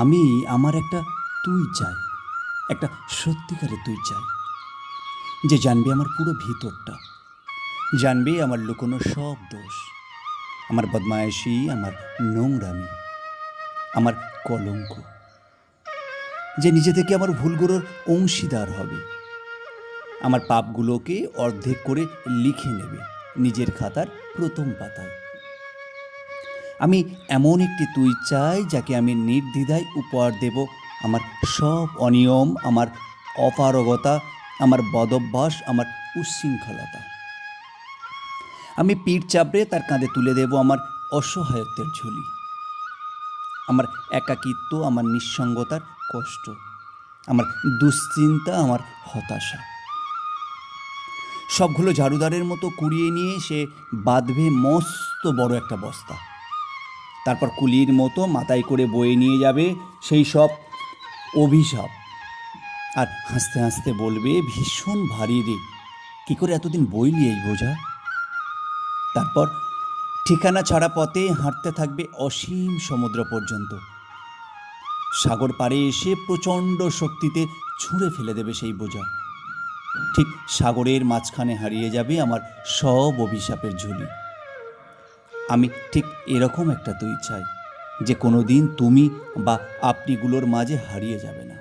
আমি আমার একটা তুই চাই, একটা সত্যিকারের তুই চাই, যে জানবে আমার পুরো ভিতরটা, জানবে আমার লুকোনো সব দোষ, আমার বদমায়েশি, আমার নোংরামি, আমার কলঙ্ক, যে নিজে থেকে আমার ভুলগুলোর অংশীদার হবে, আমার পাপগুলোকে অর্ধেক করে লিখে নেবে নিজের খাতার প্রথম পাতায়। আমি এমন একটি তুই চাই যাকে আমি নির্দ্বিধায় উপহার দেব আমার সব অনিয়ম, আমার অপারগতা, আমার বদভ্যাস, আমার উচ্ছৃঙ্খলতা। আমি পিঠ চাপড়ে তার কাঁধে তুলে দেব আমার অসহায়ত্বের ঝুলি, আমার একাকিত্ব, আমার নিঃসঙ্গতার কষ্ট, আমার দুশ্চিন্তা, আমার হতাশা। সবগুলো ঝাড়ুদারের মতো কুড়িয়ে নিয়ে সে বাঁধবে মস্ত বড় একটা বস্তা, তারপর কুলির মতো মাথায় করে বয়ে নিয়ে যাবে সেই সব অভিশাপ, আর হাসতে হাসতে বলবে, ভীষণ ভারী রে, কী করে এতদিন বইলি এই বোঝা। তারপর ঠিকানা ছাড়া পথে হাঁটতে থাকবে অসীম সমুদ্র পর্যন্ত। সাগর পাড়ে এসে প্রচণ্ড শক্তিতে ছুঁড়ে ফেলে দেবে সেই বোঝা। ঠিক সাগরের মাঝখানে হারিয়ে যাবে আমার সব অভিশাপের ঝুলি। আমি ঠিক এরকম একটা তুই চাই, যে কোনো দিন তুমি বা আপনিগুলোর মাঝে হারিয়ে যাবে না।